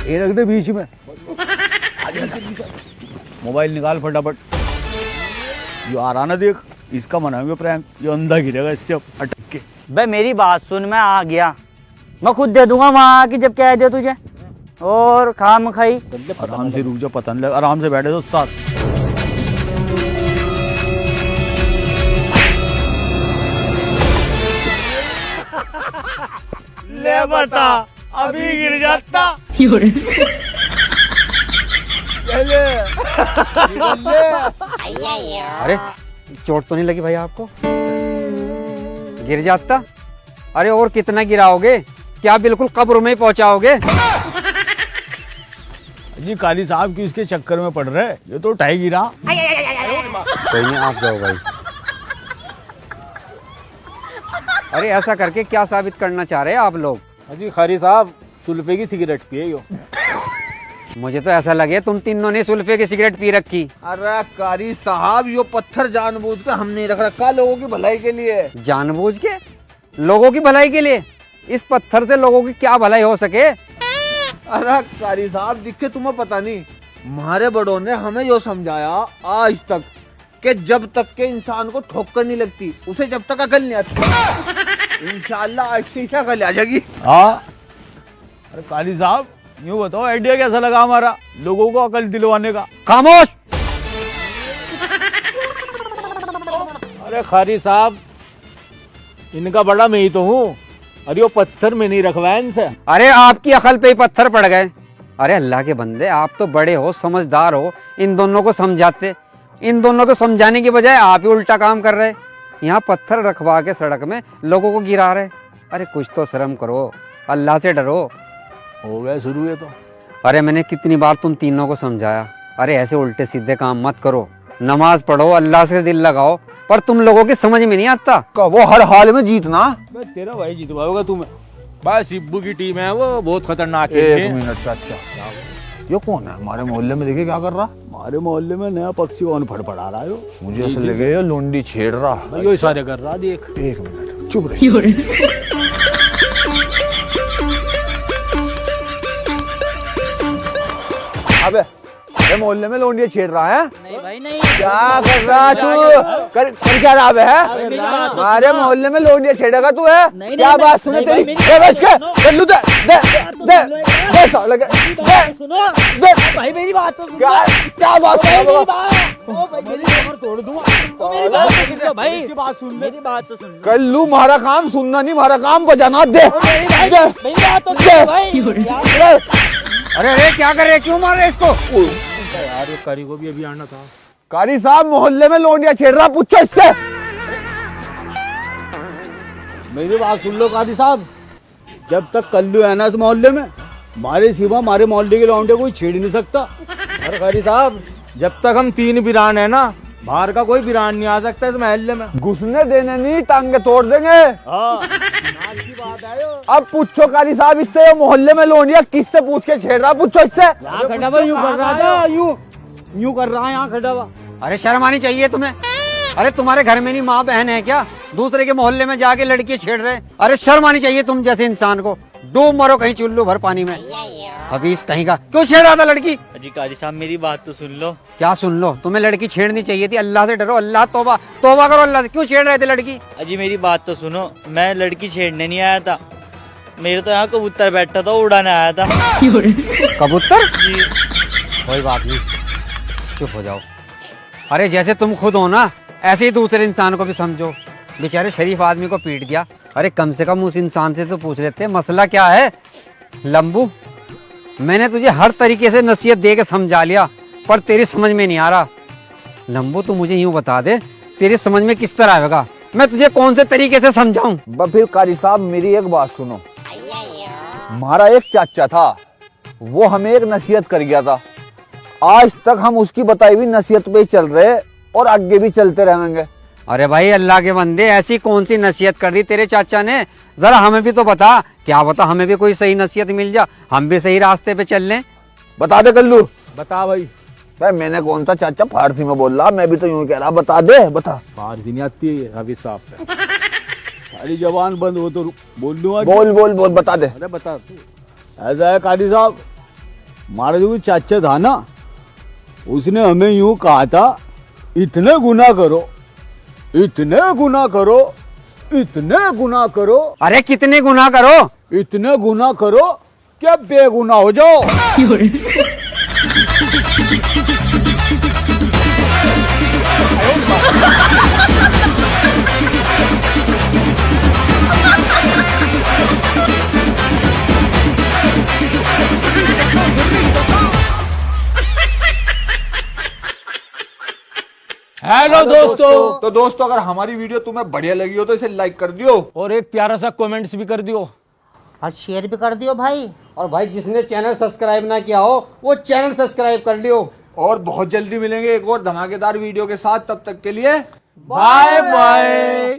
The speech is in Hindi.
ये रख दे बीच में। मोबाइल निकाल फटाफट। ये आ रहा ना देख, इसका मनाएंगे प्रैंक। ये अंधा गिरेगा इससे अब अटक के। बे मेरी बात सुन, मैं आ गया, मैं खुद दे दूंगा वहां आके जब कह दे तुझे। और खाम खाई आराम से रुक जा, पता नहीं लगा। आराम से बैठे दोस्त। ले बता, अभी गिर जाता। अरे चोट तो नहीं लगी भाई आपको? गिर जाता? अरे और कितना गिराओगे? क्या बिल्कुल कब्र में ही पहुंचाओगे? जी काली साहब की इसके चक्कर में पड़ रहे, ये तो उठाई गिरा। कोई नहीं, आप जाओ भाई। अरे ऐसा करके क्या साबित करना चाह रहे हैं आप लोग? जी खारी साहब सुल्फे की सिगरेट पिए यो। मुझे तो ऐसा लगे तुम तीनों ने सुल्फे की सिगरेट पी रखी। अरे कारी साहब, यो पत्थर जानबूझ के हमने रख रखा लोगों की भलाई के लिए। जानबूझ के? लोगों की भलाई के लिए? इस पत्थर से लोगों की क्या भलाई हो सके? अरे कारी साहब, दिखे तुम्हें पता नहीं, हमारे बड़ों ने हमें यो समझाया आज तक कि जब तक के इंसान को ठोकर नहीं लगती, उसे जब तक अकल नहीं आती। इंशाल्लाह आज से ही अकल आ जाएगी। हाँ, अरे काली साहब यूँ बताओ, आइडिया कैसा लगा हमारा लोगों को अकल दिलवाने का? खामोश। अरे खारी साहब, इनका बड़ा मैं ही तो हूँ। अरे वो पत्थर में नहीं रखवाया इनसे। अरे आपकी अकल पे ही पत्थर पड़ गए। अरे अल्लाह के बंदे, आप तो बड़े हो, समझदार हो, इन दोनों को समझाते। इन दोनों को समझाने की बजाय आप ही उल्टा काम कर रहे। यहाँ पत्थर रखवा के सड़क में लोगों को गिरा रहे। अरे कुछ तो शर्म करो, अल्लाह से डरो। हो गया शुरू है तो। अरे मैंने कितनी बार तुम तीनों को समझाया, अरे ऐसे उल्टे सीधे काम मत करो, नमाज पढ़ो, अल्लाह से दिल लगाओ, पर तुम लोगों की समझ में नहीं आता। वो हर हाल में जीतना। तेरा भाई जीतवाओगा तुम्हें। बस सिब्बू की टीम है, वो बहुत खतरनाक है। एक मिनट चाचा, ये कौन है हमारे मोहल्ले में? देखे क्या कर रहा? हमारे मोहल्ले में नया पक्षी कौन फड़फड़ा रहा है? मुझे ऐसा लगे ये लुंडी छेड़ रहा। यो इशारे कर रहा, देख। एक मिनट चुप रही। अबे अरे मोहल्ले में लौंडिया छेड़ रहा है? नहीं भाई नहीं। क्या कर रहा तू? कर क्या रहा है? हमारे मोहल्ले में लौंडिया छेड़ेगा तू है? क्या बात सुने तेरी? बच के चल्लू दे दे दे दे साले के दे सुनो दे। भाई, मेरी बात तो सुनो। क्या बात कर रहा है? ओ भाई, मेरी कमर तोड़ दूंगा। मेरी बात तो सुनो भाई, मेरी बात तो सुन। कल्लू मारा काम सुनना नहीं, मारा काम बजाना। दे मेरी बात तो सुनो भाई। अरे अरे क्या कर रहे, क्यों मार रहे इसको? यार ये कारी को भी अभी आना था। कारी साहब मोहल्ले में लौंडिया छेड़ रहा, पूछो इससे। मेरी बात सुन लो कारी साहब, जब तक कल्लू है ना इस मोहल्ले में, हमारे सिवा हमारे मोहल्ले के लौंडे कोई छेड़ नहीं सकता। अरे कारी साहब, जब तक हम 3 वीरान है ना, बाहर का कोई वीरान नहीं आ सकता इस महल्ले में। घुसने देने नहीं, टांगे तोड़ देंगे। अब पूछो कारी साहब इससे, ये मोहल्ले में लौंडिया किससे पूछ के छेड़ रहा? पूछो इससे। यहाँ खड़ा हुआ यूं कर रहा था, यूं कर रहा है यहाँ खड़ा हुआ। अरे शर्म आनी चाहिए तुम्हें। अरे तुम्हारे घर में नहीं माँ बहन है क्या? दूसरे के मोहल्ले में जाके लड़की छेड़ रहे। अरे शर्म आनी चाहिए तुम जैसे इंसान को। डूब मरो कहीं चुल्लू भर पानी में। अभी इस कहीं का क्यों छेड़ रहा था लड़की? अजी काजी साहब, मेरी बात तो सुन लो। क्या सुन लो? तुम्हें लड़की छेड़नी चाहिए थी। अल्लाह से डरो, अल्लाह तौबा तौबा करो अल्लाह से। क्यों छेड़ रहे थे लड़की? अजी मेरी बात तो सुनो, मैं लड़की छेड़ने नहीं आया था। मेरे तो यहाँ कबूतर बैठा था, उड़ाने आया था। कबूतर? जी। कोई बात नहीं, चुप हो जाओ। अरे जैसे तुम खुद हो ना, ऐसे ही दूसरे इंसान को भी समझो। बेचारे शरीफ आदमी को पीट दिया। अरे कम से कम उस इंसान से तो पूछ लेते मसला क्या है। लंबू, मैंने तुझे हर तरीके से नसीहत दे के समझा लिया, पर तेरी समझ में नहीं आ रहा। लंबू तू मुझे यूं बता दे, तेरी समझ में किस तरह आएगा? मैं तुझे कौन से तरीके से समझाऊं? फिर कारी साहब मेरी एक बात सुनो। हमारा एक चाचा था, वो हमें एक नसीहत कर गया था। आज तक हम उसकी बताई हुई नसीहत पे ही चल रहे और आगे भी चलते रहेंगे। अरे भाई अल्लाह के बंदे, ऐसी कौन सी नसीहत कर दी तेरे चाचा ने? जरा हमें भी तो बता। क्या बता, हमें भी कोई सही नसीहत मिल जा, हम भी सही रास्ते पे चल लें। बता दे कल्लू। बता भाई। भाई मैंने कौन सा चाचा फारसी में बोल रहा, मैं भी तो यूं कह रहा। बता दे, बता। फारसी नहीं आती है अभी साहब पे। सारी जबान बंद हो तो बोल दूंगा। बोल बोल बोल, बता दे। अरे बता। ऐसा है कादी साहब, हमारा जो कोई चाचा था ना, उसने हमें यूं कहा था, इतने गुनाह करो, इतने गुनाह करो, इतने गुनाह करो, अरे कितने गुनाह करो? इतने गुनाह करो क्या बेगुनाह हो जाओ। हेलो दोस्तों, तो दोस्तों अगर हमारी वीडियो तुम्हें बढ़िया लगी हो तो इसे लाइक कर दियो और एक प्यारा सा कमेंट्स भी कर दियो। और शेयर भी कर दियो भाई। और भाई जिसने चैनल सब्सक्राइब ना किया हो वो चैनल सब्सक्राइब कर लियो। और बहुत जल्दी मिलेंगे एक और धमाकेदार वीडियो के साथ। तब तक के लिए बाय बाय।